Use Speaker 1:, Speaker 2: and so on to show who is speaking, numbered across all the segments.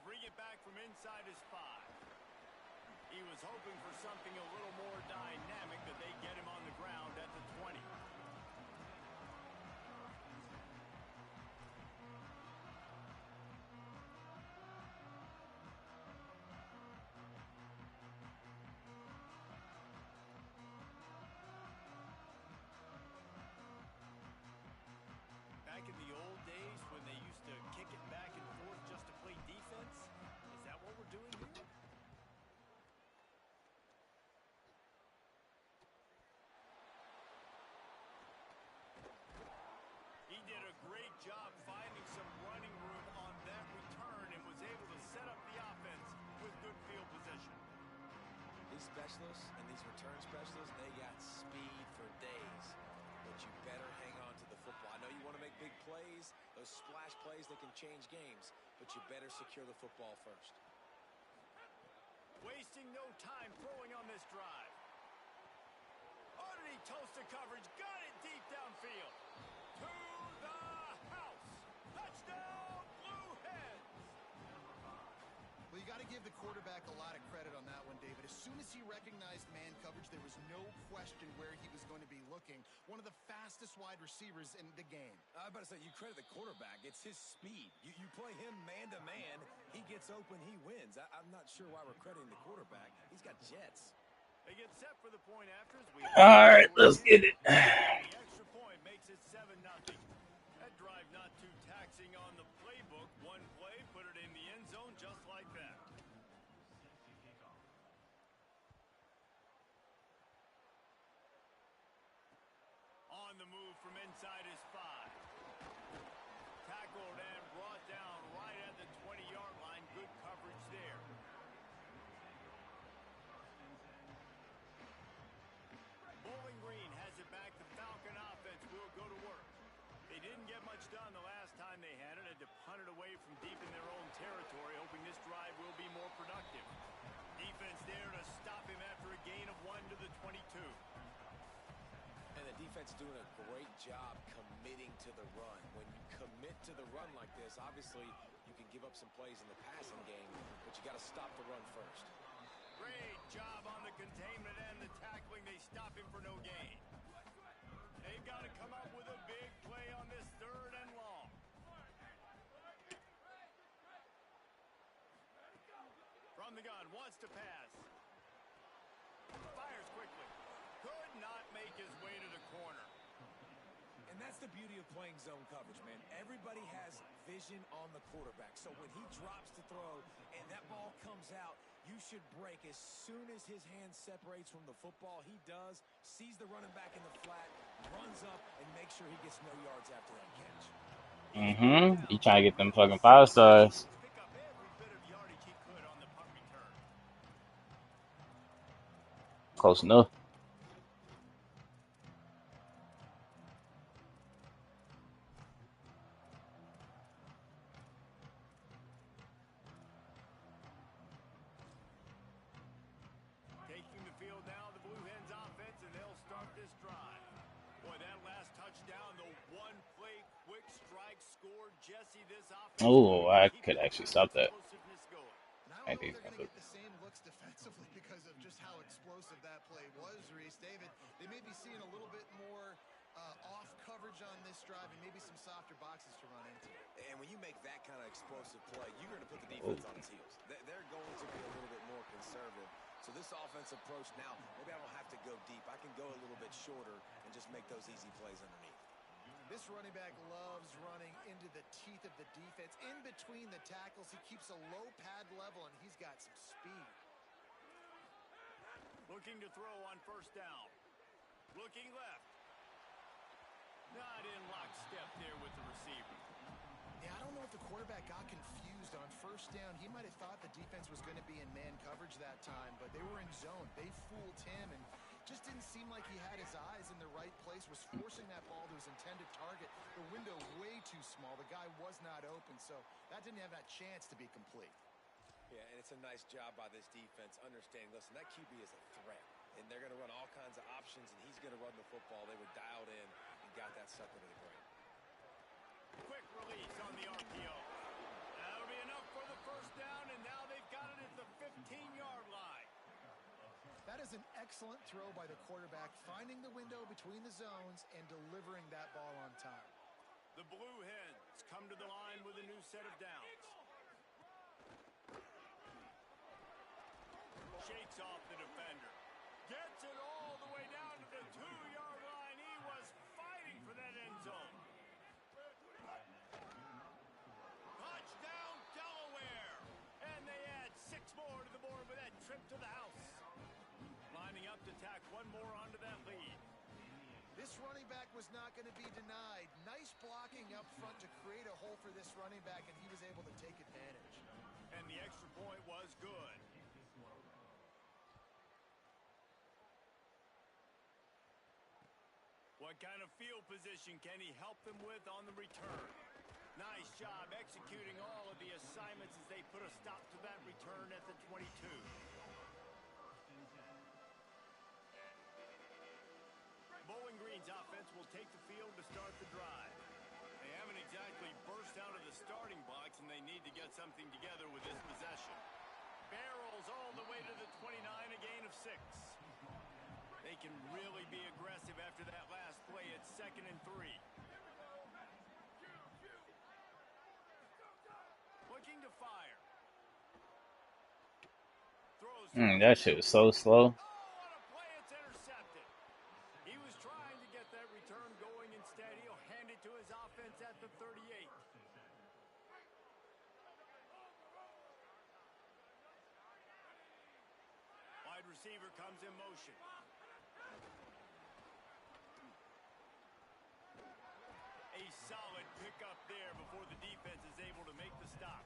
Speaker 1: bring it back from inside his 5. He was hoping for something a little more dynamic, that they get him on the ground at the 20. Back in the old days when they used to kick it back and forth just to play defense, is that what we're doing here? He did a great job finding some running room on that return and was able to set up the offense with good field position.
Speaker 2: These specialists and these return specialists, they got speed for days. But you better hang on to the football. I know you want to make big plays, those splash plays that can change games, but you better secure the football first.
Speaker 1: Wasting no time throwing on this drive. Underneath toasted coverage, got it deep downfield. To the house. Touchdown, Blue Hens.
Speaker 3: Well, you got to give the quarterback a lot of credit on that one, David. As soon as he recognized man coverage, there was no question where he was going to be looking. One of the fastest wide receivers in the game.
Speaker 2: I was about to say, you credit the quarterback. It's his speed. You play him man-to-man, he gets open, he wins. I'm not sure why we're crediting the quarterback. He's got jets.
Speaker 1: They get set for the point after.
Speaker 4: All right, let's get it.
Speaker 1: The extra point makes it 7-0. That drive not too taxing on the playbook. One play, put it in the end zone just like that. On the move from inside his 5. Tackled and brought down right at the 20-yard line. Good coverage there. Bowling Green has it back. The Falcon offense will go to work. They didn't get much done the last time they had it. Had to punt it away from deep in their own territory, hoping this drive will be more productive. Defense there to stop him after a gain of 1 to the 22.
Speaker 2: And the defense doing a great job committing to the run. When you commit to the run like this, obviously you can give up some plays in the passing game, but you got to stop the run first.
Speaker 1: Great job on the containment and the tackling. They stop him for no gain. They've got to come up with a big play on this 3rd and long. From the gun, wants to pass. Fires quickly. Could not make his way to the corner.
Speaker 2: And that's the beauty of playing zone coverage, man. Everybody has vision on the quarterback. So when he drops to throw and that ball comes out, you should break as soon as his hand separates from the football. He does, sees the running back in the flat, runs up, and makes sure he gets no yards after that catch.
Speaker 4: He trying to get them fucking 5 stars.
Speaker 1: Pick up every bit of yardage he could on the punt return.
Speaker 4: Close enough.
Speaker 1: Taking the field now, the Blue Hens offense, and they'll start this drive. Boy, that last touchdown, the one-play quick strike scored. Jesse, this offense.
Speaker 4: Oh, I could actually stop that.
Speaker 3: I don't know if they're going to get the same looks defensively because of just how explosive that play was, Reese. David, they may be seeing a little bit more off coverage on this drive and maybe some softer boxes to run into.
Speaker 2: And when you make that kind of explosive play, you're going to put the defense on its heels. They're going to be a little bit more conservative. So this offense approach now, maybe I don't have to go deep. I can go a little bit shorter and just make those easy plays underneath.
Speaker 3: This running back loves running into the teeth of the defense. In between the tackles, he keeps a low pad level, and he's got some speed.
Speaker 1: Looking to throw on 1st down. Looking left. Not in lockstep there with the receiver.
Speaker 3: Yeah, I don't know if the quarterback got confused on 1st down. He might have thought the defense was going to be in man coverage that time, but they were in zone. They fooled him and just didn't seem like he had his eyes in the right place, was forcing that ball to his intended target. The window way too small. The guy was not open, so that didn't have that chance to be complete.
Speaker 2: Yeah, and it's a nice job by this defense understanding, listen, that QB is a threat, and they're going to run all kinds of options, and he's going to run the football. They were dialed in and got that sucker to the ground.
Speaker 1: Quick release on the RPO. That'll be enough for the 1st down.
Speaker 3: That is an excellent throw by the quarterback, finding the window between the zones and delivering that ball on time.
Speaker 1: The Blue Hens come to the line with a new set of downs. Shakes off the defender. Gets it all the way down to the 2-yard line. He was fighting for that end zone. Touchdown, Delaware. And they add 6 more to the board with that trip to the house. Lining up to tack one more onto that lead.
Speaker 3: This running back was not going to be denied. Nice blocking up front to create a hole for this running back, and he was able to take advantage.
Speaker 1: And the extra point was good. What kind of field position can he help them with on the return? Nice job executing all of the assignments as they put a stop to that return at the 22. Bowling Green's offense will take the field to start the drive. They haven't exactly burst out of the starting blocks, and they need to get something together with this possession. Barrels all the way to the 29, a gain of 6. They can really be aggressive after that last play at 2nd and 3. Looking to fire. Throws
Speaker 4: That shit was so slow.
Speaker 1: Oh, what a play. It's intercepted. He was trying to get that return going. Instead, he'll hand it to his offense at the 38. Wide receiver comes in motion. A solid pickup there before the defense is able to make the stop.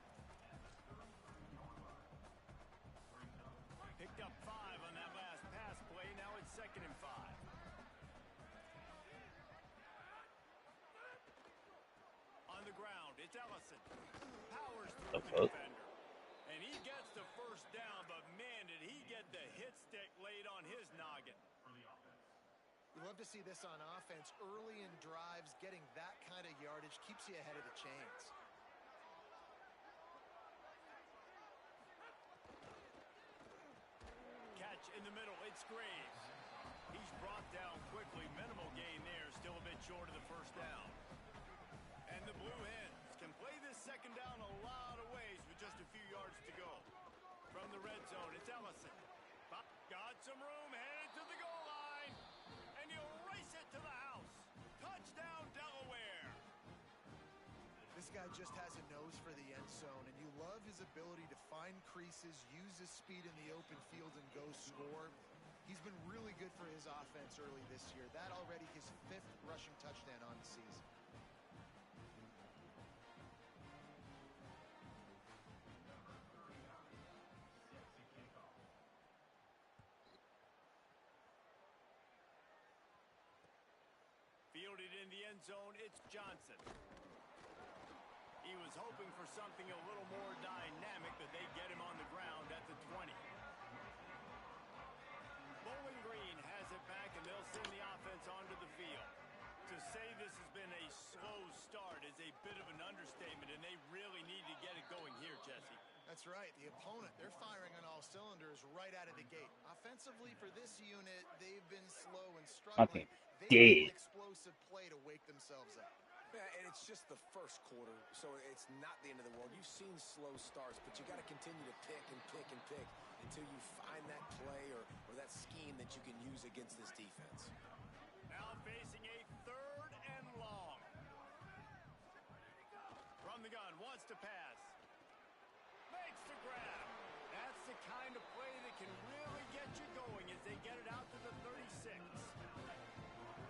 Speaker 1: Picked up 5 on that last pass play. Now it's 2nd and 5. On the ground, it's Ellison. Powers through the defender. And he gets the first down, but man, did he get the hit stick laid on his noggin.
Speaker 3: We love to see this on offense. Early in drives, getting that kind of yardage keeps you ahead of the chains.
Speaker 1: Catch in the middle, it's Graves. He's brought down quickly. Minimal gain there, still a bit short of the first down. And the Blue Hens can play this second down a lot of ways with just a few yards to go. From the red zone, it's Ellison. Got some room, headed to the goal line. And he'll race it to the house. Touchdown, Delaware.
Speaker 3: This guy just has a nose for the end zone, and you love his ability to find creases, use his speed in the open field, and go score. He's been really good for his offense early this year. That already his 5th rushing touchdown on the season.
Speaker 1: Fielded in the end zone, it's Johnson. He was hoping for something a little more dynamic, but they get him on the ground at the 20. Bowling Green has it back, and they'll send the offense onto the field. To say this has been a slow start is a bit of an understatement, and they really need to get it going here, Jesse.
Speaker 3: That's right. The opponent, they're firing on all cylinders right out of the gate. Offensively, for this unit, they've been slow and struggling. They need an explosive play to wake themselves up.
Speaker 2: Yeah, and it's just the first quarter, so it's not the end of the world. You've seen slow starts, but you got to continue to pick and pick and pick until you find that play or that scheme that you can use against this defense.
Speaker 1: Now facing a 3rd and long. From the gun, wants to pass. Makes the grab. That's the kind of play that can really get you going as they get it out to the 36.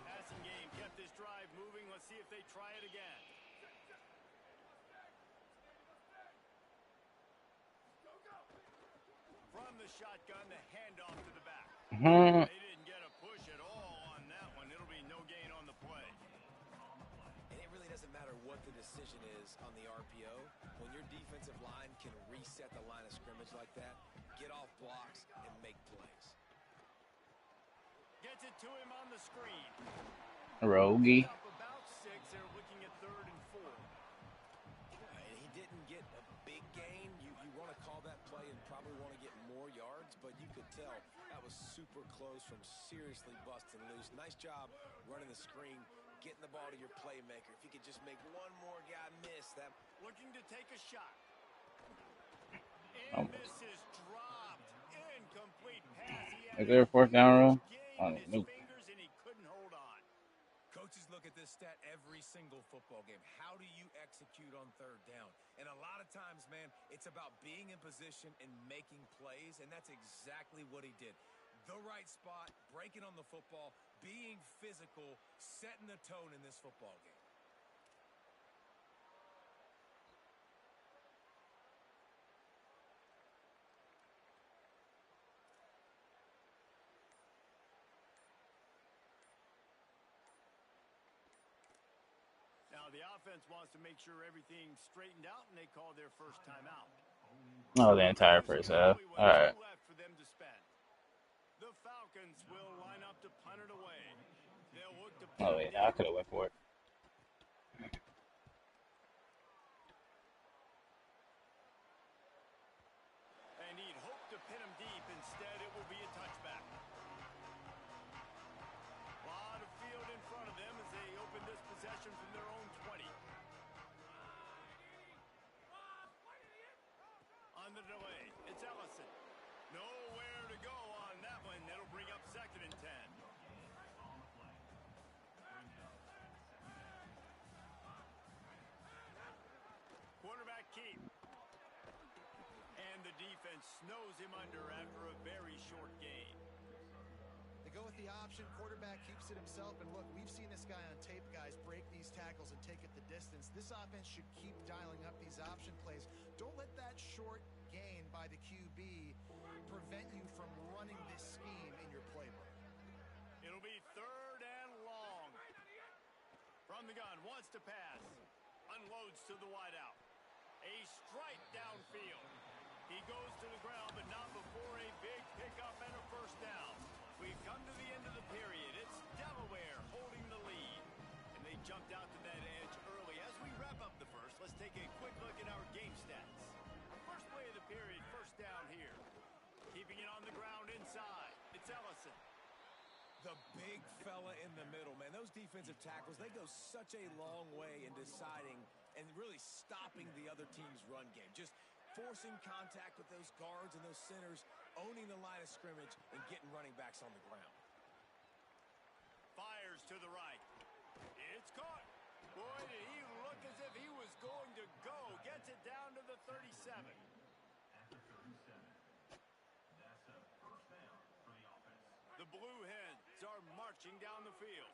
Speaker 1: Passing game kept this drive moving. Let's see if they try it again. From the shotgun, the handoff to the back. They didn't get a push at all on that one. It'll be no gain on the play.
Speaker 2: And it really doesn't matter what the decision is on the RPO. When your defensive line can reset the line of scrimmage like that, get off blocks and make plays.
Speaker 1: Gets it to him on the screen.
Speaker 4: Rogie.
Speaker 1: Up about 6. They're looking at 3rd and 4.
Speaker 2: And he didn't get a big gain. You want to call that play and probably want to get more yards, but you could tell that was was super close from seriously busting loose. Nice job running the screen, getting the ball to your playmaker. If you could just make one more guy miss that.
Speaker 1: Looking to take a shot.
Speaker 4: Oh.
Speaker 1: And this is dropped. Incomplete pass.
Speaker 4: Is there a fourth down rule? Oh, nope.
Speaker 1: Fingers and he couldn't hold on.
Speaker 2: Coaches look at this stat every single football game. How do you execute on third down? And a lot of times, man, it's about being in position and making plays, and that's exactly what he did. The right spot, breaking on the football, being physical, setting the tone in this football game.
Speaker 1: Now the offense wants to make sure everything's straightened out, and they call their first timeout.
Speaker 4: Oh, the entire first half. All right.
Speaker 1: Left for them to spend. The Falcons will line up to punt it away. They'll look to
Speaker 4: Oh wait, I could have went for it.
Speaker 1: And he'd hope to pin him deep. Instead, it will be a touchback. A lot of field in front of them as they open this possession from their own 20. On the delay, it's Ellison. Nowhere to go on that one. That'll bring up 2nd and 10. Quarterback keep. And the defense snows him under after a very short gain.
Speaker 3: They go with the option. Quarterback keeps it himself. And look, we've seen this guy on tape, guys, break these tackles and take it the distance. This offense should keep dialing up these option plays. Don't let that short gain by the QB prevent you from running this scheme in your playbook.
Speaker 1: It'll be 3rd and long. From the gun, wants to pass. Unloads to the wideout. A strike downfield. He goes to the ground, but not before a big pickup and a first down. We've come to the end of the period. It's Delaware holding the lead. And they jumped out to that edge early. As we wrap up the first, let's take a quick look at our game stats. First play of the period, first down here. Keeping it on the ground inside. It's Ellison.
Speaker 2: The big fella in the middle, man. Those defensive tackles, they go such a long way in deciding and really stopping the other team's run game. Just forcing contact with those guards and those centers, owning the line of scrimmage, and getting running backs on the ground.
Speaker 1: Fires to the right. It's caught. Boy, did he look as if he was going to go. Gets it down to the 37. The Blue Hens are marching down the field.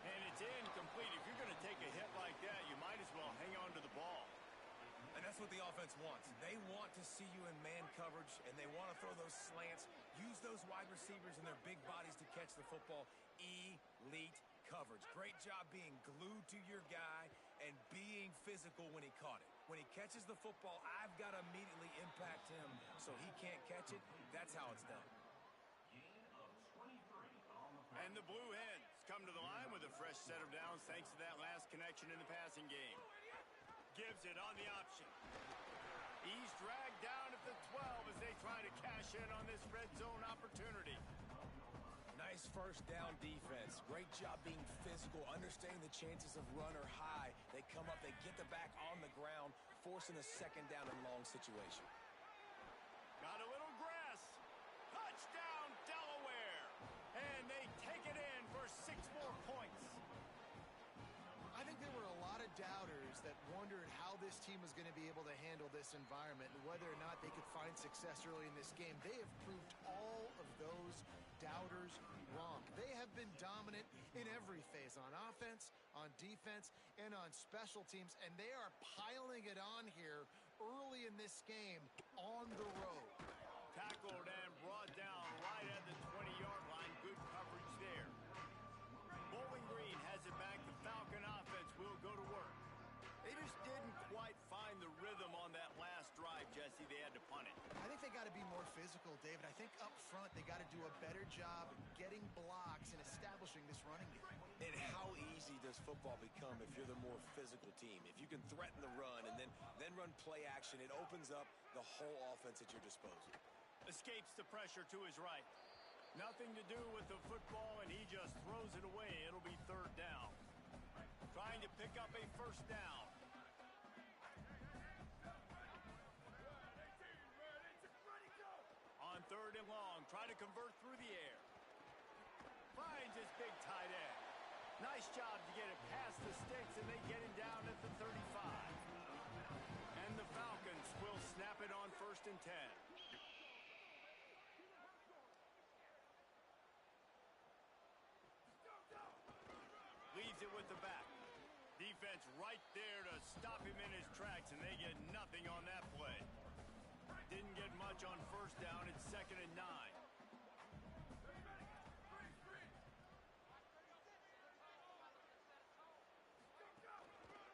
Speaker 1: And it's incomplete. If you're going to take a hit like that, you might as well hang on to the ball.
Speaker 2: And that's what the offense wants. They want to see you in man coverage, and they want to throw those slants, use those wide receivers and their big bodies to catch the football. Elite coverage. Great job being glued to your guy and being physical when he caught it. When he catches the football, I've got to immediately impact him so he can't catch it. That's how it's done.
Speaker 1: And the Blue Hens come to the line with a fresh set of downs thanks to that last connection in the passing game. Gives it on the option. He's dragged down at the 12 as they try to cash in on this red zone opportunity.
Speaker 2: Nice first down defense. Great job being physical, understanding the chances of run are high. They come up, they get the back on the ground, forcing a 2nd down and long situation.
Speaker 1: Got a little grass. Touchdown, Delaware. And they take it in for 6 more points.
Speaker 3: I think there were a lot of doubters that wondered how this team was going to be able to handle this environment and whether or not they could find success early in this game. They have proved all of those doubters wrong. They have been dominant in every phase, on offense, on defense, and on special teams, and they are piling it on here early in this game on the road.
Speaker 1: Tackled and brought down right at the 20-yard line. Good coverage there. Bowling Green has it back. The Falcon offense will go to work. They just didn't quite find the rhythm on that last drive, Jesse. They had to punt it.
Speaker 3: I think they got got to be more physical, David. I think up front they got to do a better job getting blocks and establishing this running game.
Speaker 2: And how easy does football become if you're the more physical team? If you can threaten the run and then run play action, it opens up the whole offense at your disposal.
Speaker 1: Escapes the pressure to his right. Nothing to do with the football, and he just throws it away. It'll be third down. Trying to pick up a first down. On third and long, trying to convert through the air. Finds his big tight end. Nice job to get it past the sticks, and they get him down at the 35. And the Falcons will snap it on 1st and 10. Leaves it with the back. Defense right there to stop him in his tracks, and they get nothing on that play. Didn't get much on first down. It's 2nd and 9.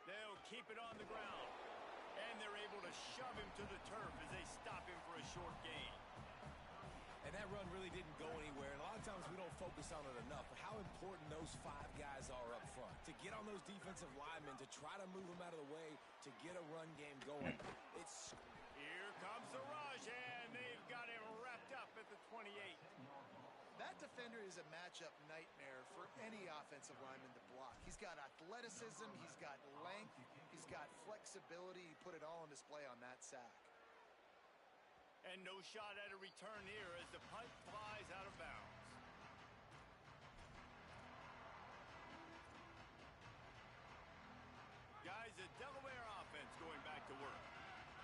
Speaker 1: They'll keep it on the ground, and they're able to shove him to the turf as they stop him for a short gain.
Speaker 2: And that run really didn't go anywhere. And a lot of times we don't focus on it enough, but how important those 5 guys are up front. To get on those defensive linemen, to try to move them out of the way, to get a run game going.
Speaker 1: Here comes the rush, and they've got him wrapped up at the 28.
Speaker 3: That defender is a matchup nightmare for any offensive lineman to block. He's got athleticism, he's got length, he's got flexibility. He put it all on display on that sack.
Speaker 1: And no shot at a return here as the punt flies out of bounds. Guys, the Delaware offense going back to work.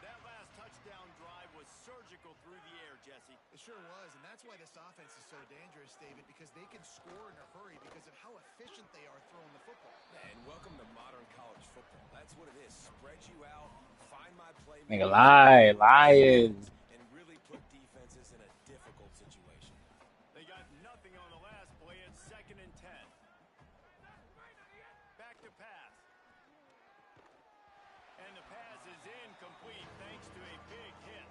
Speaker 1: That last touchdown drive was surgical through the air, Jesse.
Speaker 3: It sure was, and that's why this offense is so dangerous, David, because they can score in a hurry because of how efficient they are throwing the football.
Speaker 2: And welcome to modern college football. That's what it is. Spread you out, find my play.
Speaker 4: Nigga, lying.
Speaker 2: And really put defenses in a difficult situation.
Speaker 1: They got nothing on the last play. It's 2nd and 10. Back to pass. And the pass is incomplete thanks to a big hit.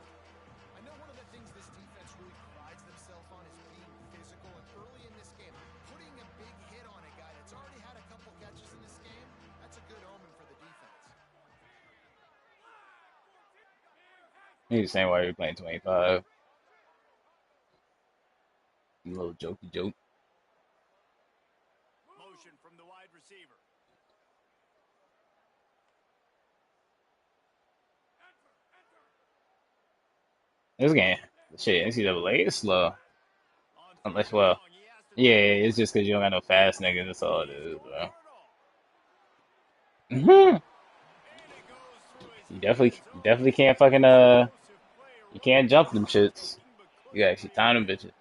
Speaker 3: I know one of the things this defense really prides themselves on is being physical, and early in this game, putting a big hit on a guy that's already had a couple catches in this game, that's a good omen for the defense.
Speaker 4: He's the same way you're playing 25. You little jokey joke.
Speaker 1: Motion from the wide receiver.
Speaker 4: This game, shit, NCAA is slow. Unless, well, yeah, it's just because you don't got no fast niggas. That's all it is, bro. You definitely can't fucking, you can't jump them shits. You actually time them bitches.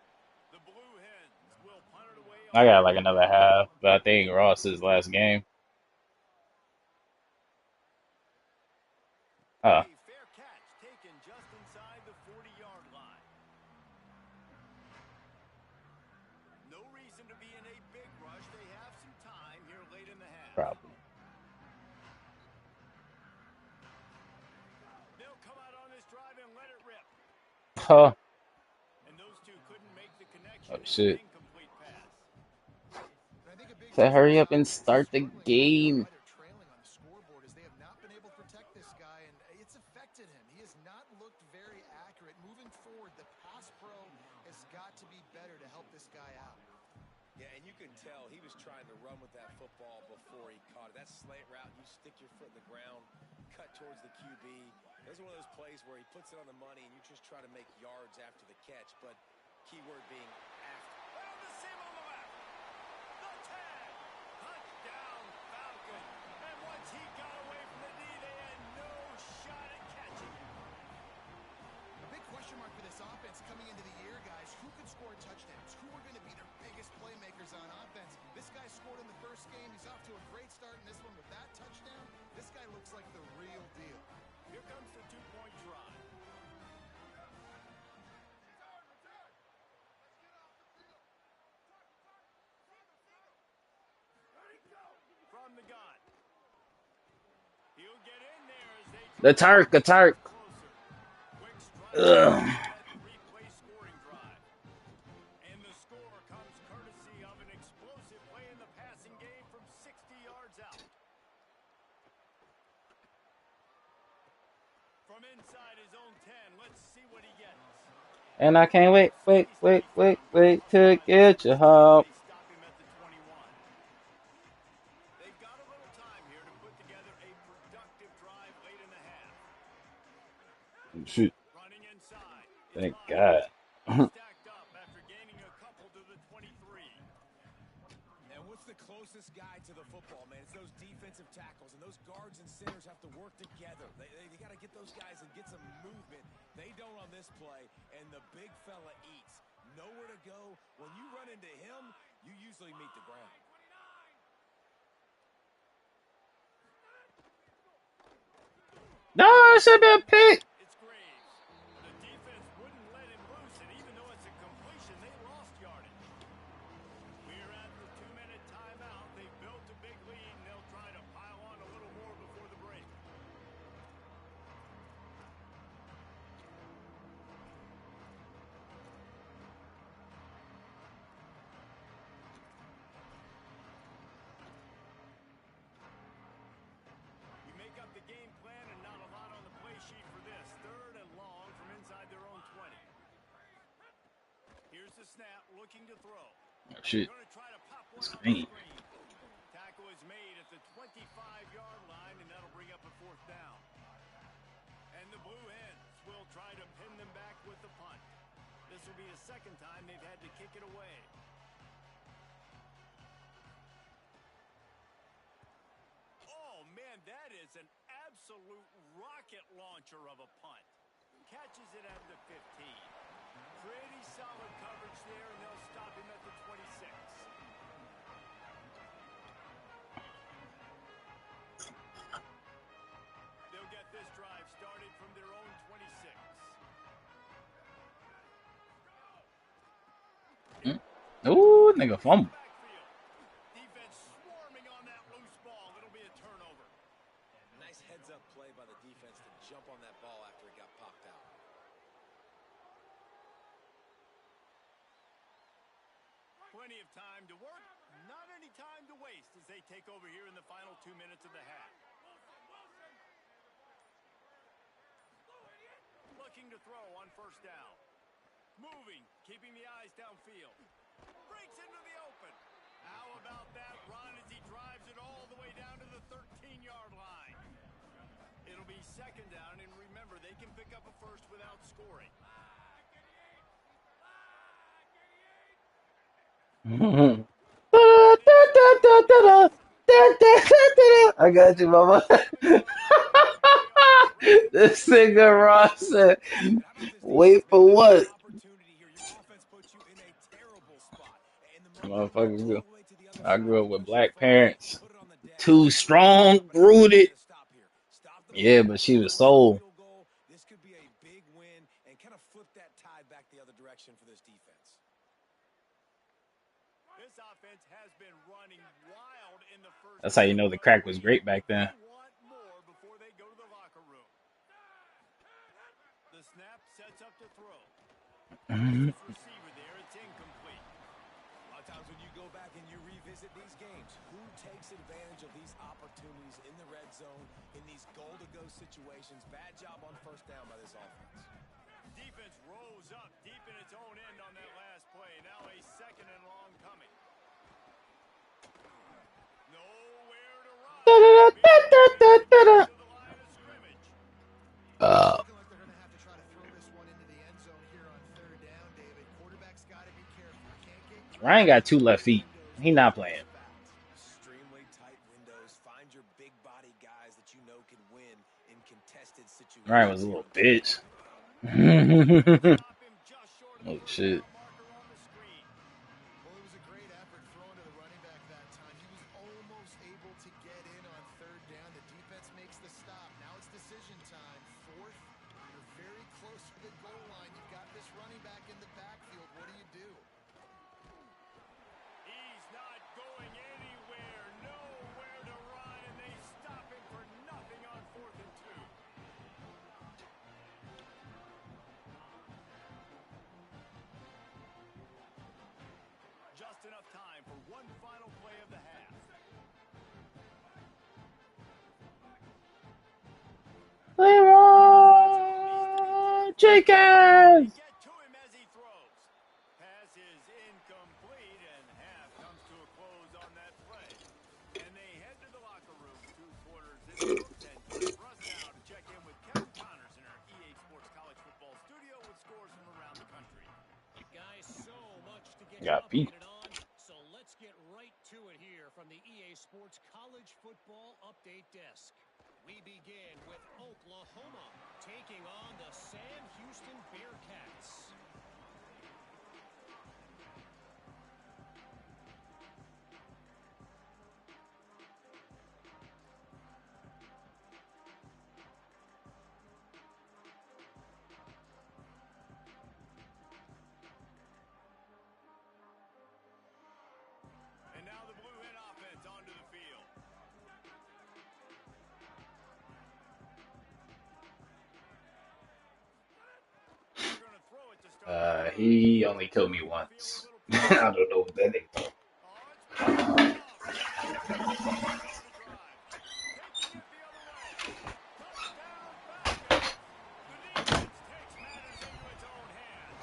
Speaker 4: I got like another half, but I think Ross's last game. Oh.
Speaker 1: Fair catch taken just inside the 40-yard line. No reason to be in a big rush. They have some time here late in the half.
Speaker 4: Probably.
Speaker 1: They'll come out on this drive and let it rip.
Speaker 4: Huh.
Speaker 1: And those two couldn't make the connection.
Speaker 4: Oh shit.
Speaker 1: Incomplete pass.
Speaker 4: So hurry up and start the game.
Speaker 2: Tell he was trying to run with that football before he caught it. That slant route, you stick your foot in the ground, cut towards the QB. There's one of those plays where he puts it on the money and you just try to make yards after the catch, but key word being after.
Speaker 1: And the seam on the left. The tag. Touchdown Falcon. And once he got away from the knee, they had no shot at catching him.
Speaker 3: A big question mark for this offense coming into the year, guys. Who could score touchdowns? Who are going to be their biggest playmakers on offense? This guy scored in the first game. He's off to a great start in this one with that touchdown. This guy looks like the real deal.
Speaker 1: Here comes the two-point try. From the gun. He'll get in there as they
Speaker 4: The Turk. Ugh.
Speaker 1: From inside his own 10, let's see what he gets.
Speaker 4: And I can't wait to get you home.
Speaker 1: They stop him at the 21. They've got a little time here to put together a productive drive late in the half.
Speaker 4: Shoot.
Speaker 1: Running inside.
Speaker 4: Thank God.
Speaker 1: Stacked up after gaining a couple to the 23.
Speaker 2: And what's the closest guy to the football, man? It's those defensive tackles, and those guards and centers have to work together. They got to get those guys and get some movement. They don't on this play, and the big fella eats. Nowhere to go. When you run into him, you usually meet the ground.
Speaker 4: No, it should be a pick.
Speaker 1: It's Graves. The defense wouldn't let him loose, and even though it's a completion, they lost yardage. We're at the 2-minute timeout. They've built a big lead, and they'll try to pile on a little more before the break. You make up the game plan and not a lot on the play sheet for this. 3rd and long from inside their own 20. Here's the snap, looking to throw.
Speaker 4: Oh, shit.
Speaker 1: Going to try to pop one off the
Speaker 4: Screen.
Speaker 1: screen. Tackle is made at the 25-yard line, and that'll bring up a 4th down. And the Blue Hens will try to pin them back with the punt. This will be the 2nd time they've had to kick it away. Oh, man, that is an absolute rocket launcher of a punt. Catches it at the 15. Pretty solid coverage there, and they'll stop him at the 26. They'll get this drive started from their own 26.
Speaker 4: Ooh, nigga fumble.
Speaker 1: Backfield. Defense swarming on that loose ball. It'll be a turnover.
Speaker 2: Nice heads-up play by the defense to jump on that ball after it got popped out.
Speaker 1: Plenty of time to work, not any time to waste as they take over here in the final 2 minutes of the half. Looking to throw on 1st down. Moving, keeping the eyes downfield. Breaks into the open. How about that run as he drives it all the way down to the 13-yard line? It'll be 2nd down, and remember, they can pick up a 1st without scoring.
Speaker 4: I got you, mama. This nigga Ross said, wait for what? Motherfucker, I grew up with black parents. Too strong, rooted. Yeah, but she was soul.
Speaker 2: This could be a big win and kind of flip that tide back the other direction for this defense.
Speaker 1: This offense has been running wild in the 1st.
Speaker 4: That's how you know the crack was great back then.
Speaker 1: They want more before they go to the locker room. The snap sets up to throw. This receiver there, it's incomplete.
Speaker 2: A lot of times when you go back and you revisit these games, who takes advantage of these opportunities in the red zone, in these goal-to-go situations? Bad job on 1st down by this offense.
Speaker 1: Defense rose up deep in its own end on that last play. Now a 2nd and long coming. Nowhere to run. To the line of scrimmage.
Speaker 3: Looking like they're going to have to try to throw this one into the end zone here on 3rd down, David. Quarterback's got to be careful. Can't get
Speaker 4: Ryan got 2 left feet. He not playing.
Speaker 2: Extremely tight windows. Find your big body guys that you know can win in contested situations.
Speaker 4: Ryan was a little bitch.
Speaker 1: Stop him just short of
Speaker 4: Oh
Speaker 1: the
Speaker 4: shit.
Speaker 1: marker on the screen.
Speaker 3: Well, it was a great effort throwing to the running back that time. He was almost able to get in on 3rd down. The defense makes the stop. Now it's decision time. 4th, you're very close to the goal line. You've got this running back in the backfield. What do you do?
Speaker 1: He's not going anywhere. Nowhere to run, and they stop him for nothing on 4th and 2. Just enough time for one final play of the half.
Speaker 4: Leroy. Chickens!
Speaker 1: Get to him as he throws. Pass is incomplete, and half comes to a close on that play. And they head to the locker room, 2 quarters in the books, and time for us now to check in with Kevin Connors in our EA Sports College Football studio with scores from around the country.
Speaker 5: Guys, so much to get you
Speaker 4: Got Pete.
Speaker 5: updated on, so let's get right to it here from the EA Sports College Football Update Desk. We begin with Oklahoma taking on the Sam Houston Bearcats.
Speaker 1: And now the Blue Hen offense onto the field. They're going to throw it to start.
Speaker 4: He only killed me once. I don't know what that is.
Speaker 1: Oh, it's picked off. Taking it the other way. Touchdown Falcons. The defense takes matters into its own hands.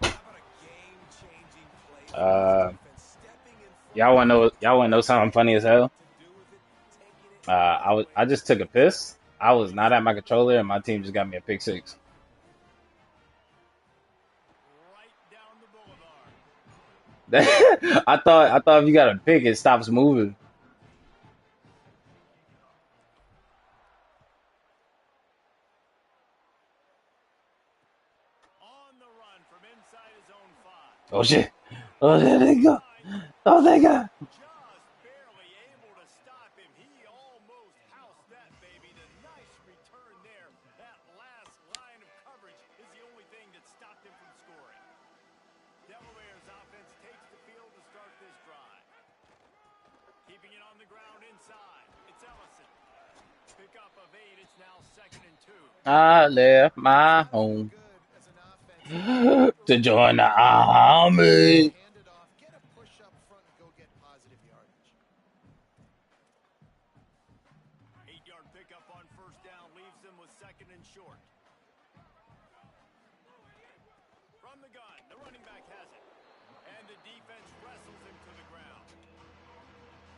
Speaker 2: How about a game-changing play from the defense, stepping in front
Speaker 4: Y'all wanna know something funny as hell?
Speaker 2: to do with it, taking it
Speaker 4: I just took a piss. I was not at my controller, and my team just got me a pick 6.
Speaker 1: Right down the boulevard.
Speaker 4: I thought if you got a pick, it stops moving.
Speaker 1: On the run from inside his own 5.
Speaker 4: Oh shit! Oh there they go! Oh they go!
Speaker 1: Just barely able to stop him. He almost housed that baby. The nice return there. That last line of coverage is the only thing that stopped him from scoring. Delaware's offense takes the field to start this drive. Keeping it on the ground inside. It's Ellison. Pick up of 8. It's now 2nd and 2.
Speaker 4: I left my home
Speaker 3: good as an offense.
Speaker 4: to join the army.
Speaker 3: Hand it off, get a push up front, and go get positive yardage.
Speaker 1: 8-yard pickup on 1st down leaves them with 2nd and short. From the gun, the running back has it. And the defense wrestles him to the ground.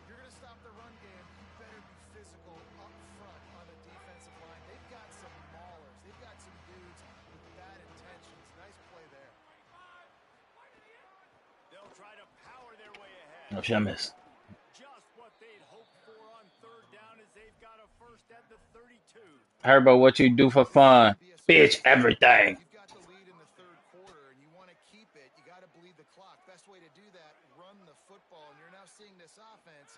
Speaker 3: You're going to stop the run game. You better be physical up front on the defensive line. They've got some maulers. They've got some dudes with bad intentions. Nice play there.
Speaker 1: They'll try to power their way ahead.
Speaker 4: Oh shit, I missed.
Speaker 1: Just what they'd hoped for on 3rd down as they've got a first at the 32.
Speaker 4: Heard about what you do for fun, bitch. Everything.
Speaker 3: You've got the lead in the 3rd quarter, and you want to keep it. You got to bleed the clock. Best way to do that, run the football. And you're now seeing this offense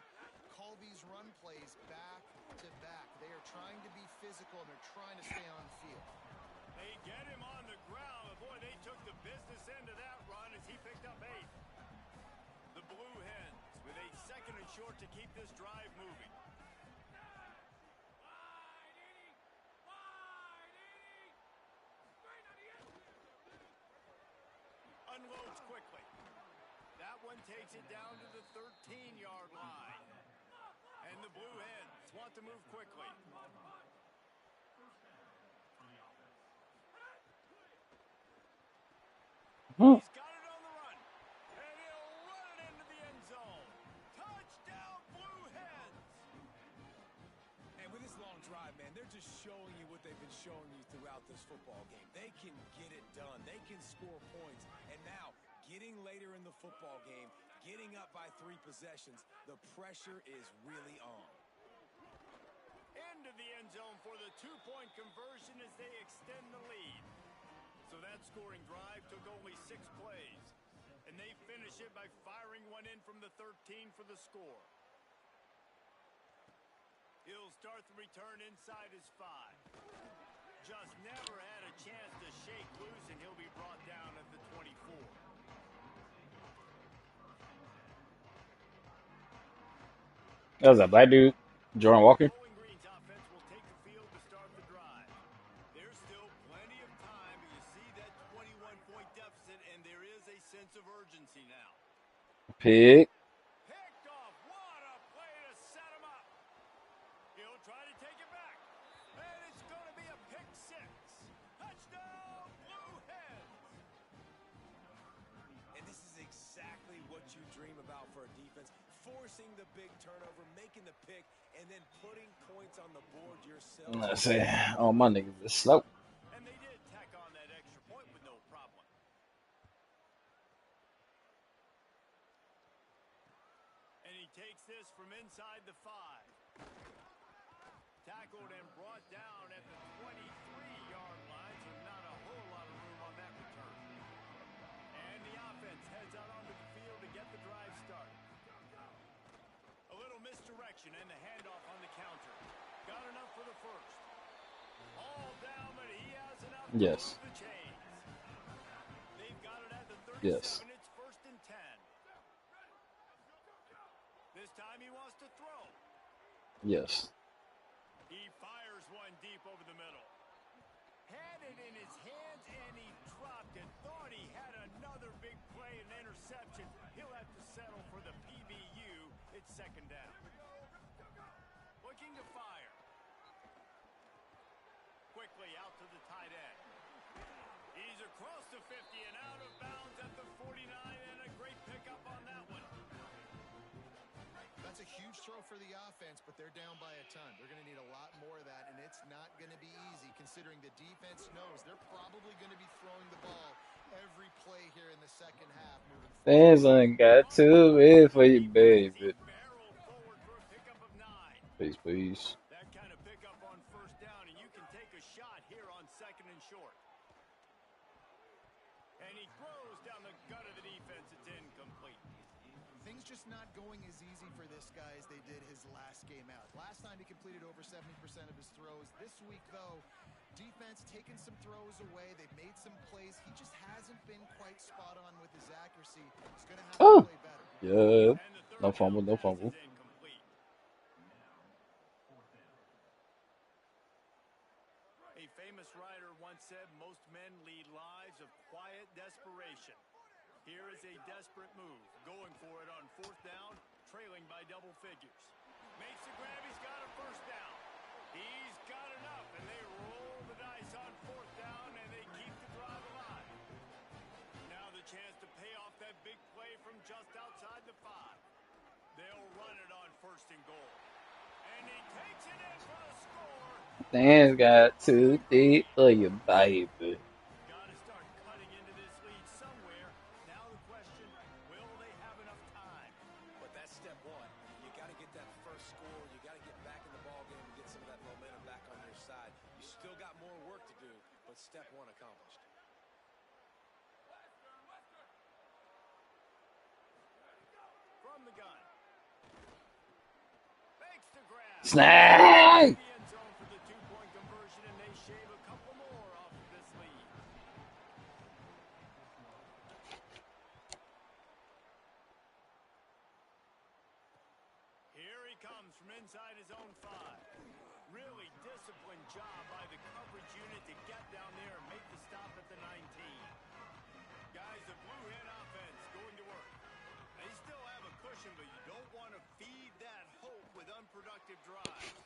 Speaker 3: call these run plays back to back. They are trying to be physical, and they're trying to stay on field.
Speaker 1: They get him on the ground. Boy, they took the business end of that run as he picked up 8. The Blue Hens with a 2nd and short to keep this drive moving. Unloads quickly. That one takes it down to the 13-yard line. And the Blue Hens want to move quickly.
Speaker 4: Hmm.
Speaker 1: He's got it on the run. And he'll run it into the end zone. Touchdown, Blue Hens.
Speaker 2: And with this long drive, man, they're just showing you what they've been showing you throughout this football game. They can get it done. They can score points. And now, getting later in the football game, getting up by 3 possessions, the pressure is really on.
Speaker 1: Into the end zone for the 2-point conversion as they extend the lead. So that scoring drive took only 6 plays. And they finish it by firing one in from the 13 for the score. He'll start the return inside his 5. Just never had a chance to shake loose, and he'll be brought down at the 24.
Speaker 4: That was a black dude, Jordan Walker.
Speaker 1: Bowling Green's offense will take the field to start the drive. There's still plenty of time, but you see that 21-point deficit, and there is a sense of urgency now.
Speaker 4: Pick.
Speaker 1: Picked off. What a play to set him up. He'll try to take it back. And it's going to be a pick 6.
Speaker 2: for a defense, forcing the big turnover, making the pick, and then putting points on the board yourself.
Speaker 4: Let's say all my niggas is slow.
Speaker 1: And they did tack on that extra point with no problem. And he takes this from inside the 5. Tackled and brought down at the 23-yard line, so not a whole lot of room on that return. And the offense heads out onto the field to get the drive started. A little misdirection and the handoff on the counter. Got enough for the first. All down, but he has enough to move the chains. They've got it at the 37.
Speaker 4: Yes.
Speaker 1: It's 1st and 10. This time he wants to throw.
Speaker 4: Yes.
Speaker 1: He fires one deep over the middle. Had it in his hands and he dropped it. Thought he had another big play and interception. He'll have to settle for the PBU. It's 2nd down. Looking to fire. Quickly out to the tight end. He's across the 50 and out of bounds at the 49, and a great pickup on that one.
Speaker 3: That's a huge throw for the offense, but they're down by a ton. They're going to need a lot more of that, and it's not going to be easy considering the defense knows they're probably going to be throwing the ball every play here in the second half.
Speaker 4: Fans ain't got to wait for you, baby. Please, please.
Speaker 1: That kind of pickup on 1st down, and you can take a shot here on 2nd and short. And he throws down the gut of the defense. It's incomplete.
Speaker 3: Things just not going as easy for this guy as they did his last game out. Last time he completed over 70% of his throws. This week, though, defense taking some throws away. They've made some plays. He just hasn't been quite spot on with his accuracy. He's going to have to play better.
Speaker 4: Yeah. No fumble, no fumble.
Speaker 1: A famous writer once said most men lead lives of quiet desperation. Here is a desperate move, going for it on 4th down, trailing by double figures. Makes the grab, he's got a 1st down. He's got enough, and they roll the dice on 4th down, and they keep the drive alive. Now the chance to pay off that big play from just outside the 5. They'll run it on 1st and goal. And he takes it in for the score.
Speaker 4: Dan's got too deep for you, baby.
Speaker 1: Got to start cutting into this lead somewhere. Now the question, will they have enough time?
Speaker 2: But that's step 1. You got to get that first score. You got to get back in the ball game and get some of that momentum back on your side. You still got more work to do, but step 1 accomplished.
Speaker 1: From the gun. Makes the grab.
Speaker 4: Snag!
Speaker 1: The end zone for the 2-point conversion, and they shave a couple more off of this lead. Here he comes from inside his own 5. Really disciplined job by the coverage unit to get down there and make the stop at the 19. Guys, the blue hen offense going to work. They still have a cushion, but you don't want to feed that hope with unproductive drives.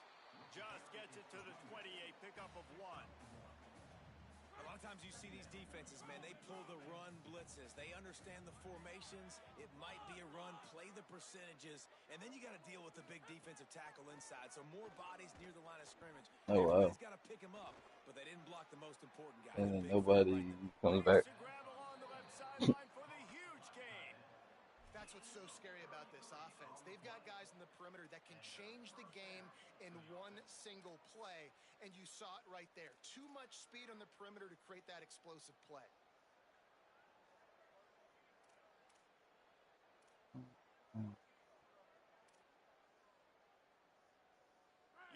Speaker 1: Just gets it to the 28, pickup of 1.
Speaker 2: A lot of times you see these defenses, man, they pull the run blitzes. They understand the formations. It might be a run, play the percentages, and then you got to deal with the big defensive tackle inside. So more bodies near the line of scrimmage.
Speaker 4: Oh, wow.
Speaker 2: Everybody's got to pick him up, but they didn't block the most important guy.
Speaker 4: And then nobody comes back.
Speaker 1: Grab along the left sideline for the huge gain.
Speaker 3: That's what's so scary about this offense. They've got guys in the perimeter that can change the game in one single play, and you saw it right there. Too much speed on the perimeter to create that explosive play.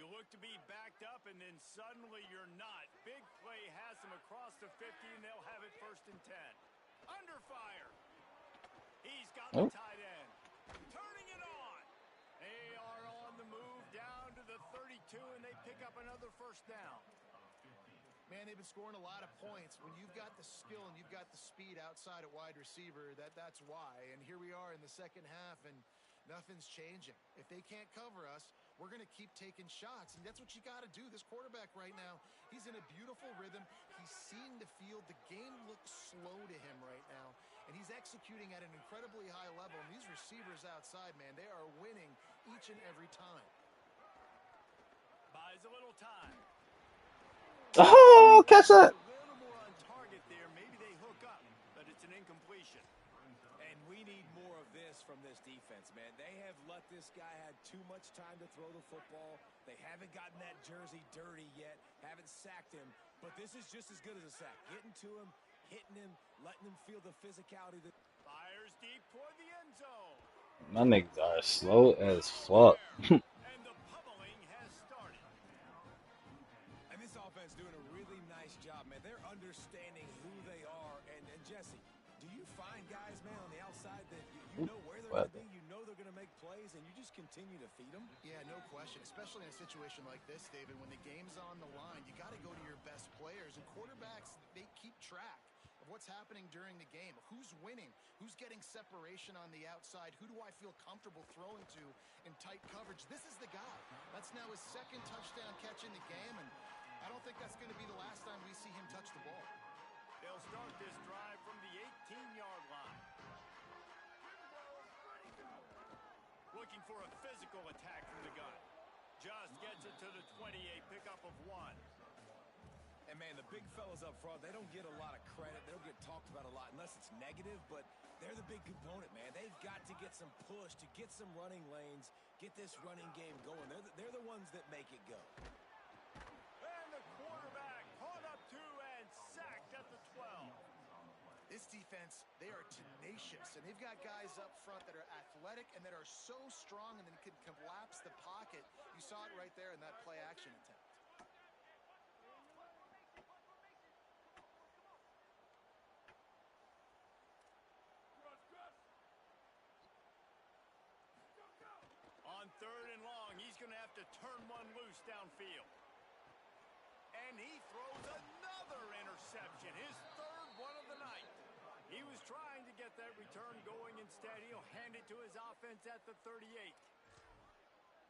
Speaker 1: You look to be backed up, and then suddenly you're not. Big play has them across the 50, and they'll have it 1st and 10. Under fire. He's got the tight end. Turning it on. They are on the move down to the 32, and they pick up another 1st down.
Speaker 3: Man, they've been scoring a lot of points. When you've got the skill and you've got the speed outside at wide receiver, that's why. And here we are in the second half, and nothing's changing. If they can't cover us, we're going to keep taking shots, and that's what you got to do. This quarterback right now, he's in a beautiful rhythm. He's seeing the field. The game looks slow to him right now, and he's executing at an incredibly high level. And these receivers outside, man, they are winning each and every time.
Speaker 1: Buys a little time.
Speaker 4: Oh, catch that.
Speaker 1: A little more on target there. Maybe they hook up, but it's an incompletion.
Speaker 2: And we need more of this from this defense, man. They have let this guy have too much time to throw the football. They haven't gotten that jersey dirty yet, haven't sacked him. But this is just as good as a sack. Getting to him, hitting him, letting him feel the physicality.
Speaker 1: Fires deep toward the end zone.
Speaker 4: My niggas are slow as fuck.
Speaker 1: And the pummeling has started.
Speaker 2: And this offense doing a really nice job, man. They're understanding who they are. And Jesse, do you find guys, man, on the outside that you know where they're going to be, you know they're going to make plays, and you just continue to feed them?
Speaker 3: Yeah, no question, especially in a situation like this, David, when the game's on the line, you got to go to your best players, and quarterbacks, they keep track of what's happening during the game. Who's winning? Who's getting separation on the outside? Who do I feel comfortable throwing to in tight coverage? This is the guy. That's now his second touchdown catch in the game, and I don't think that's going to be the last time we see him touch the ball.
Speaker 1: They'll start this drive from the 18-yard line. Looking for a physical attack from the gun. Just gets it to the 28, pickup of 1.
Speaker 2: And, man, the big fellas up front, they don't get a lot of credit. They don't get talked about a lot unless it's negative, but they're the big component, man. They've got to get some push, to get some running lanes, get this running game going. They're the ones that make it go.
Speaker 1: And the quarterback caught up to and sacked at the 12.
Speaker 3: This defense, they are tenacious, and they've got guys up front that are athletic and that are so strong and then can collapse the pocket. You saw it right there in that play-action attempt.
Speaker 1: On 3rd and long, he's going to have to turn one loose downfield. And he throws another interception, his 3rd one of the night. He was trying to get that return going. Instead, he'll hand it to his offense at the 38.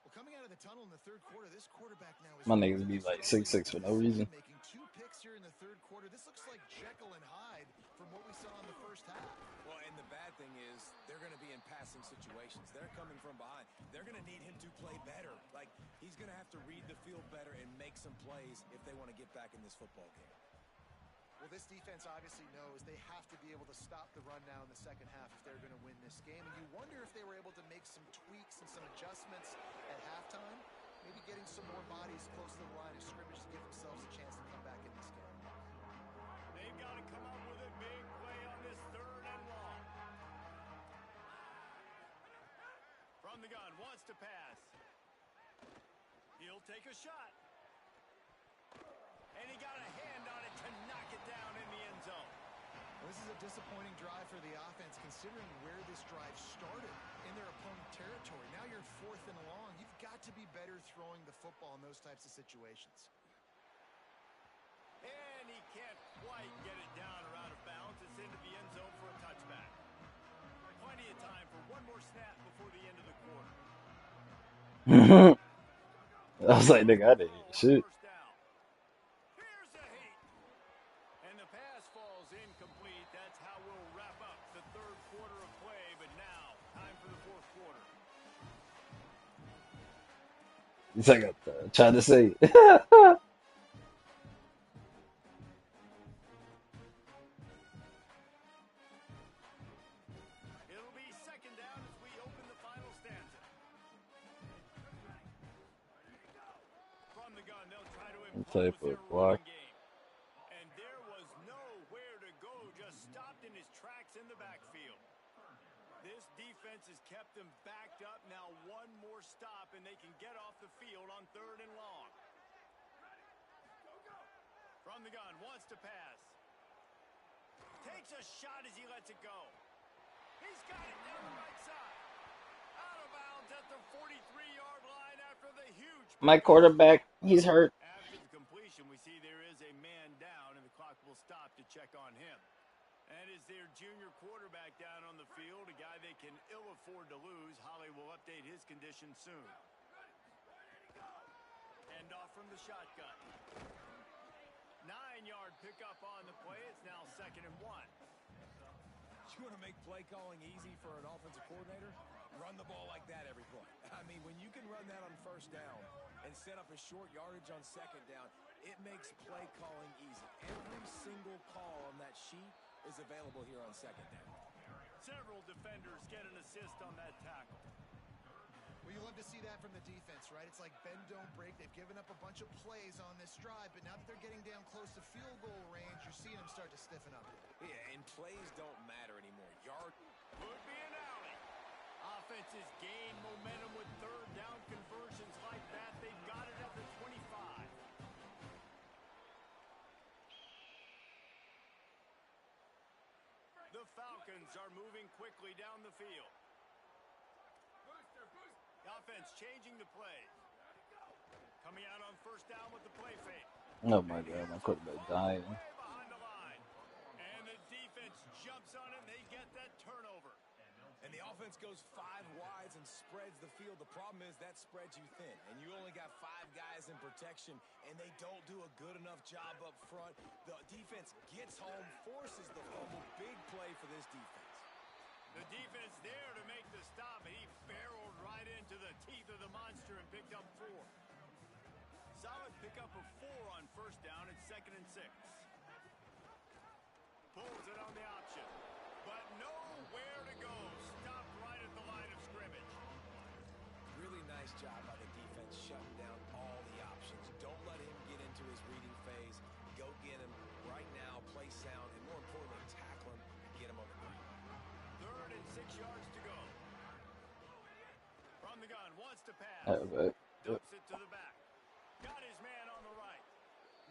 Speaker 3: Well, coming out of the tunnel in the 3rd quarter, this quarterback now is...
Speaker 4: My niggas be like 6'6" for no reason.
Speaker 3: Making 2 picks here in the 3rd quarter. This looks like Jekyll and Hyde from what we saw in the first half.
Speaker 2: Well, and the bad thing is they're going to be in passing situations. They're coming from behind. They're going to need him to play better. Like, he's going to have to read the field better and make some plays if they want to get back in this football game.
Speaker 3: Well, this defense obviously knows they have to be able to stop the run now in the second half if they're going to win this game. And you wonder if they were able to make some tweaks and some adjustments at halftime, maybe getting some more bodies close to the line of scrimmage to give themselves a chance to come back in this game.
Speaker 1: They've got to come up with a big play on this 3rd and long. From the gun, wants to pass. He'll take a shot. And he got a hand on it to knock it down in the end zone.
Speaker 3: Well, this is a disappointing drive for the offense, considering where this drive started in their opponent territory. Now you're 4th and long. You've got to be better throwing the football in those types of situations.
Speaker 1: And he can't quite get it down or out of bounds. It's into the end zone for a touchback. Plenty of time for one more snap before the end of the quarter.
Speaker 4: I was like, nigga, I didn't hear shit.
Speaker 1: Here's a hit. And the pass falls incomplete. That's how we'll wrap up the 3rd quarter of play. But now, time for the 4th quarter.
Speaker 4: It's like I'm trying to say.
Speaker 1: It'll be 2nd down as we open the final stanza. From the gun, they'll try to impose their running game. And there was nowhere to go, just stopped in his tracks in the backfield. This defense has kept them backed up. Now one more stop, and they can get off the field on 3rd and long. From the gun, wants to pass. Takes a shot as he lets it go. He's got it down the right side. Out of bounds at the 43-yard line after the huge...
Speaker 4: My quarterback, he's hurt.
Speaker 1: After the completion, we see there is a man down, and the clock will stop to check on him. And is their junior quarterback down on the field, a guy they can ill afford to lose. Holly will update his condition soon. End off from the shotgun. 9-yard pickup on the play. It's now 2nd and 1.
Speaker 2: You want to make play calling easy for an offensive coordinator? Run the ball like that every play. I mean, when you can run that on first down and set up a short yardage on second down, it makes play calling easy. Every single call on that sheet is available here on second down.
Speaker 1: Several defenders get an assist on that tackle.
Speaker 3: Well, you love to see that from the defense, right? It's like bend, don't break. They've given up a bunch of plays on this drive, but now that they're getting down close to field goal range, you're seeing them start to stiffen up.
Speaker 2: Yeah, and plays don't matter anymore.
Speaker 1: Could be an alley. Offenses gain momentum with third down conversions like that. They've got it at the 25. The Falcons are moving quickly down the field. The offense changing the play. Coming out on first down with the play fake.
Speaker 4: Oh my god, my quarterback dying.
Speaker 1: Way behind the line. And the defense jumps on it and they get that turnover.
Speaker 2: And the offense goes 5 wides and spreads the field. The problem is that spreads you thin. And you only got 5 guys in protection, and they don't do a good enough job up front. The defense gets home, forces the fumble. Big play for this defense.
Speaker 1: The defense there to make the stop, and he barreled right into the teeth of the monster and picked up 4. Solid pickup of 4 on first down and 2nd and 6. Pulls it on the option, but nowhere to go. Stopped right at the line of scrimmage.
Speaker 2: Really nice job by the defense shutting down all the options. Don't let him get into his reading phase. Go get him right now, play sound, and more importantly, tackle him and get him on the ground.
Speaker 1: 3rd and 6 yards to go. From the gun, wants to pass. Dumps it to the back. Got his man on the right.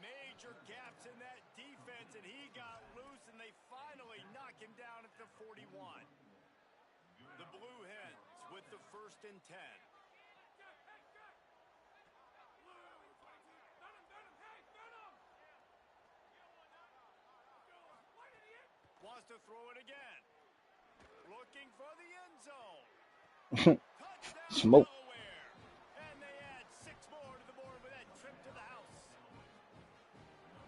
Speaker 1: Major gaps in that defense, and he got loose, and they finally knock him down at the 41. The Blue Hens with the 1st and 10. Wants to throw it again. Looking for the end zone. Touchdown
Speaker 4: Smoke.
Speaker 1: Delaware. And they add 6 more to the board with that trip to the house.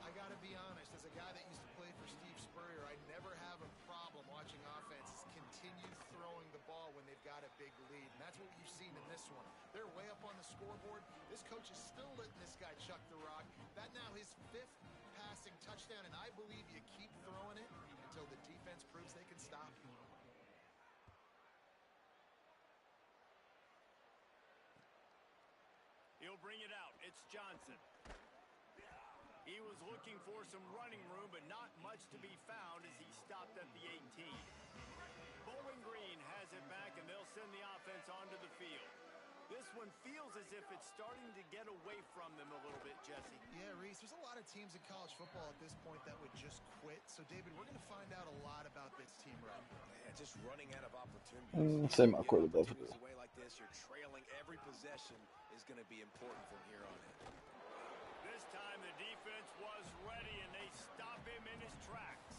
Speaker 3: I got to be honest, as a guy that used to play for Steve Spurrier, I never have a problem watching offenses continue throwing the ball when they've got a big lead. And that's what you've seen in this one. They're way up on the scoreboard. This coach is still letting this guy chuck the rock. That now his 5th passing touchdown, and I believe you keep throwing it until the defense proves they can stop you.
Speaker 1: He'll bring it out. It's Johnson. He was looking for some running room, but not much to be found as he stopped at the 18. Bowling Green has it back, and they'll send the offense onto the field. This one feels as if it's starting to get away from them a little bit, Jesse.
Speaker 3: Yeah, Reese, there's a lot of teams in college football at this point that would just quit. So, David, we're going to find out a lot about this team right now.
Speaker 2: Yeah, just running out of opportunities.
Speaker 4: Say my quarterback.
Speaker 2: Away like this, you're trailing every possession is going to be important from here on in.
Speaker 1: This time the defense was ready, and they stop him in his tracks.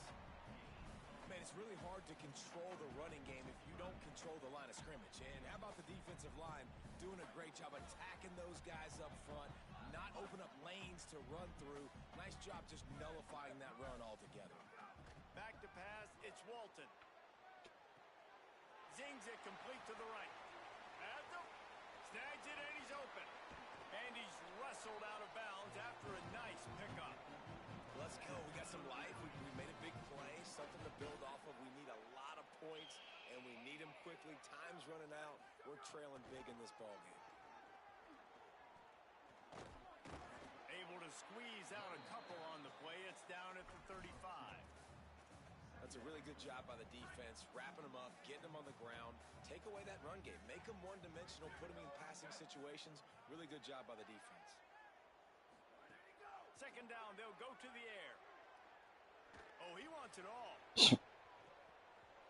Speaker 2: Man, it's really hard to control the running game if you don't control the line of scrimmage. And how about the defensive line doing a great job attacking those guys up front, not open up lanes to run through. Nice job just nullifying that run altogether.
Speaker 1: Back to pass, it's Walton. Zings it complete to the right. Snags it, and he's open. And he's wrestled out of bounds after a nice pickup.
Speaker 2: Let's go. We got some life. We made a big play, something to build off of. We need a lot of points, and we need them quickly. Time's running out. We're trailing big in this ball game.
Speaker 1: Able to squeeze out a couple on the play. It's down at the 35.
Speaker 2: That's a really good job by the defense, wrapping them up, getting them on the ground. Take away that run game. Make them one-dimensional, put them in passing situations. Really good job by the defense.
Speaker 1: 2nd down, they'll go to the air. Oh, he wants it all.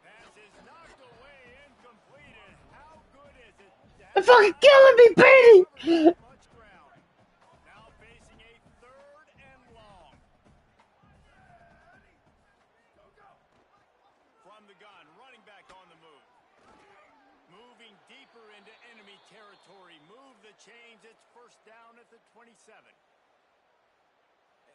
Speaker 1: Pass is knocked away, incomplete, and how good is it?
Speaker 4: It's fucking killing me, Petey!
Speaker 1: Much ground. Now facing a 3rd and long. From the gun, running back on the move. Moving deeper into enemy territory. Move the chains. It's 1st down at the 27.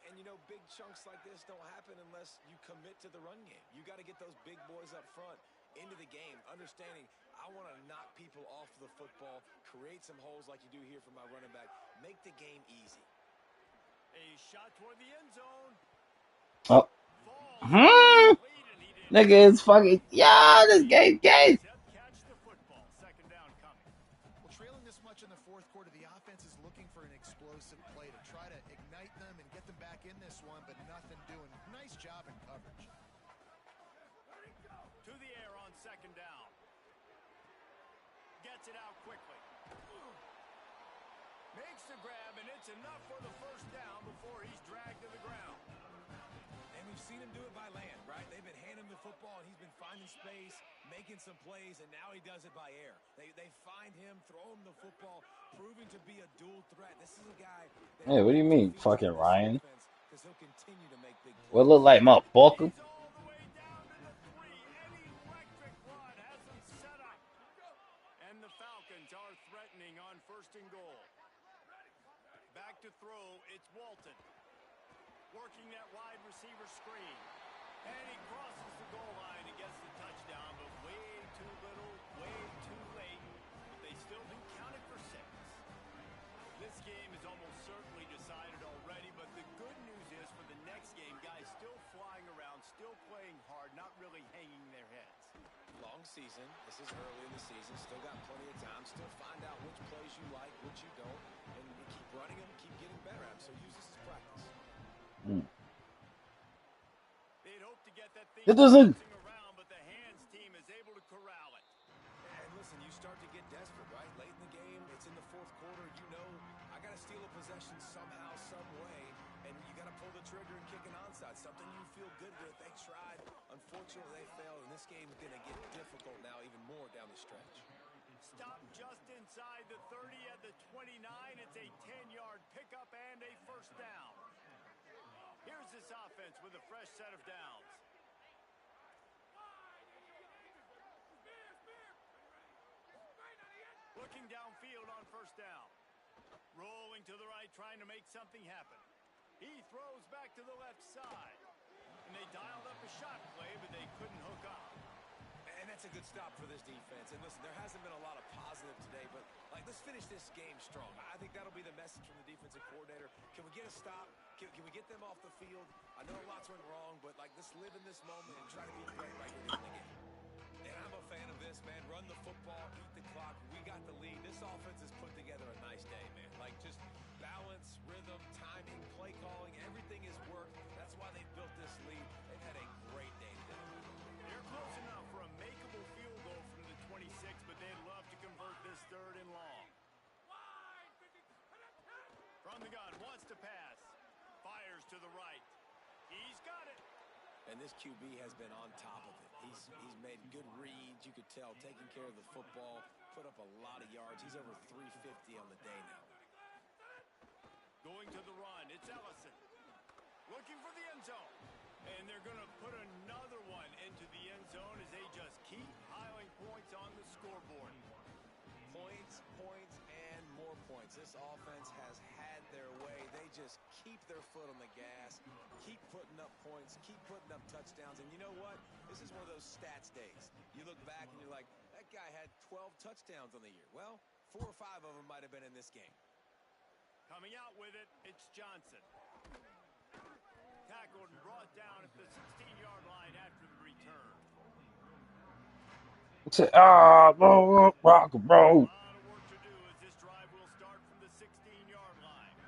Speaker 2: And, you know, big chunks like this don't happen unless you commit to the run game. You got to get those big boys up front into the game, understanding I want to knock people off the football, create some holes like you do here for my running back, make the game easy.
Speaker 1: A shot toward the end zone.
Speaker 4: Oh. Nigga is fucking. Yeah, this game gay.
Speaker 1: Catch the football. Second down coming.
Speaker 3: Well, trailing this much in the fourth quarter, the offense is looking for an explosive play to try to ignite them and get them back in this one, but nothing doing. Nice job in coverage.
Speaker 1: To the air on second down. Gets it out quickly. Makes the grab, and it's enough for the first down before he's dragged to the ground.
Speaker 2: And we've seen him do it by land, right? They've been handing him the football, and he's been finding space, making some plays, and now he does it by air. They find him, throw him the football, proving to be a dual threat. This is a guy.
Speaker 4: Hey, what do you mean, fucking Ryan?
Speaker 2: Because he'll continue to make big plays.
Speaker 4: What look like my buckle?
Speaker 1: He's all the way down to the 3. An electric run has him set up. And the Falcons are threatening on first and goal. Back to throw, it's Walton. Working that wide receiver screen. And he crosses the goal line and gets the touchdown, but way too little, way too late. But they still do count it for 6. This game is almost certainly decided already, but the good news is for the next game, guys still flying around, still playing hard, not really hanging their heads.
Speaker 2: Long season. This is early in the season. Still got plenty of time. Still find out which plays you like, which you don't. And you keep running them, keep getting better at them. So use this as practice.
Speaker 1: They'd hope to get that thing
Speaker 4: It doesn't.
Speaker 1: around, but the hands team is able to corral it.
Speaker 2: And listen, you start to get desperate, right? Late in the game, it's in the fourth quarter. You know, I got to steal a possession somehow, some way. And you got to pull the trigger and kick an onside. Something you feel good with. They tried. Unfortunately, they failed. And this game is going to get difficult now, even more down the stretch.
Speaker 1: Stop just inside the 30 at the 29. It's a 10-yard pickup and a first down. Here's this offense with a fresh set of downs. Looking downfield on first down. Rolling to the right, trying to make something happen. He throws back to the left side. And they dialed up a shot play, but they couldn't hook up.
Speaker 2: And that's a good stop for this defense. And listen, there hasn't been a lot of positive today, but let's finish this game strong. I think that'll be the message from the defensive coordinator. Can we get a stop? Can we get them off the field? I know lots went wrong, but let's live in this moment and try to be great right here in the game. And I'm a fan of this, man. Run the football, beat the clock. We got the lead. This offense has put together a nice day, man. Just balance, rhythm, timing, play calling, everything has worked. That's why they built this lead. They've had a great day today.
Speaker 1: They're close enough for a makeable field goal from the 26, but they'd love to convert this third and long. From the gun, wants to pass. Fires to the right. He's got it.
Speaker 2: And this QB has been on top of it. He's made good reads. You could tell, taking care of the football, put up a lot of yards. He's over 350 on the day now.
Speaker 1: Going to the run, it's Ellison. Looking for the end zone. And they're going to put another one into the end zone as they just keep piling points on the scoreboard.
Speaker 2: Points, and more points. This offense has had their way. They just keep their foot on the gas, keep putting up points, keep putting up touchdowns. And you know what? This is one of those stats days. You look back and you're like, that guy had 12 touchdowns on the year. Well, 4 or 5 of them might have been in this game.
Speaker 1: Coming out with it, it's Johnson. Tackled and brought down at the 16-yard line after the return.
Speaker 4: Rock and roll.
Speaker 1: A lot of work to do as this drive will start from the 16-yard line.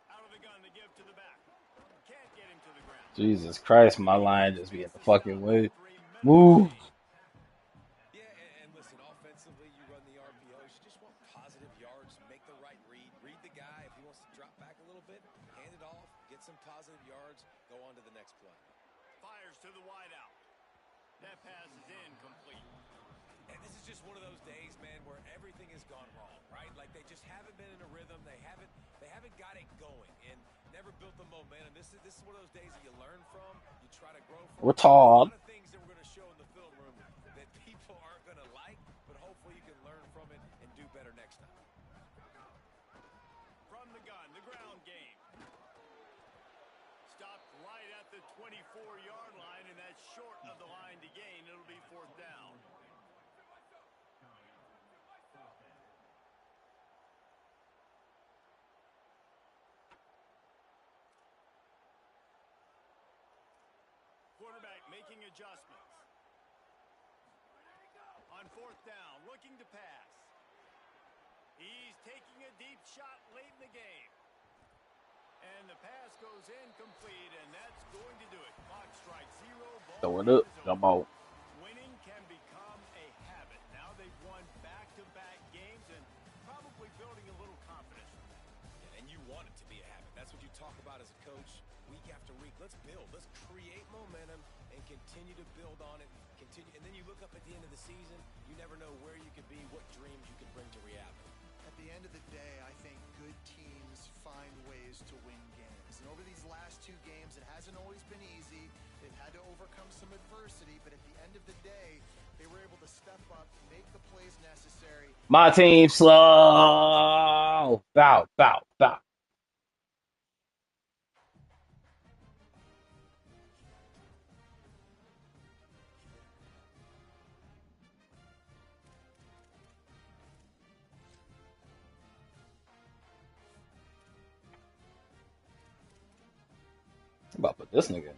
Speaker 1: Out of the gun, they give to the back. Can't get him to the ground.
Speaker 4: Jesus Christ, my line just be in the fucking way. Move.
Speaker 2: Yeah, and listen, offensively, you run the RPOs. You just want positive yards, make the right read. Read the guy. If he wants to drop back a little bit, hand it off, get some positive yards, go on to the next play.
Speaker 1: Fires to the wideout. That pass is incomplete.
Speaker 2: And this is just one of those days, man, where everything has gone wrong, right? Like they just haven't been in a rhythm. They haven't got it going and never built the momentum. This is one of those days that you learn from, you try to grow from.
Speaker 4: We're
Speaker 2: A
Speaker 4: tall.
Speaker 2: lot of things that we're going to show in the film room that people aren't going to like, but hopefully you can learn from it and do better next time.
Speaker 1: From from the gun, the ground game. Stopped right at the 24-yard line, and that's short of the line to gain. It'll be fourth down. Quarterback making adjustments. On fourth down, looking to pass. He's taking a deep shot late in the game. And the pass goes incomplete, and that's going to do it. Clock strikes 0.
Speaker 4: Throw it up, jump out.
Speaker 1: Winning can become a habit. Now they've won back-to-back games and probably building a little confidence from that.
Speaker 2: And you want it to be a habit. That's what you talk about as a coach week after week. Let's build. Let's create momentum and continue to build on it. And then you look up at the end of the season, you never know where you could be, what dreams you can bring to reality.
Speaker 3: At the end of the day, I think good teams find ways to win games. And over these last 2 games, it hasn't always been easy. They've had to overcome some adversity, but at the end of the day, they were able to step up, make the plays necessary.
Speaker 4: My team slow. Bow, bow, bow. I'm about to put this nigga.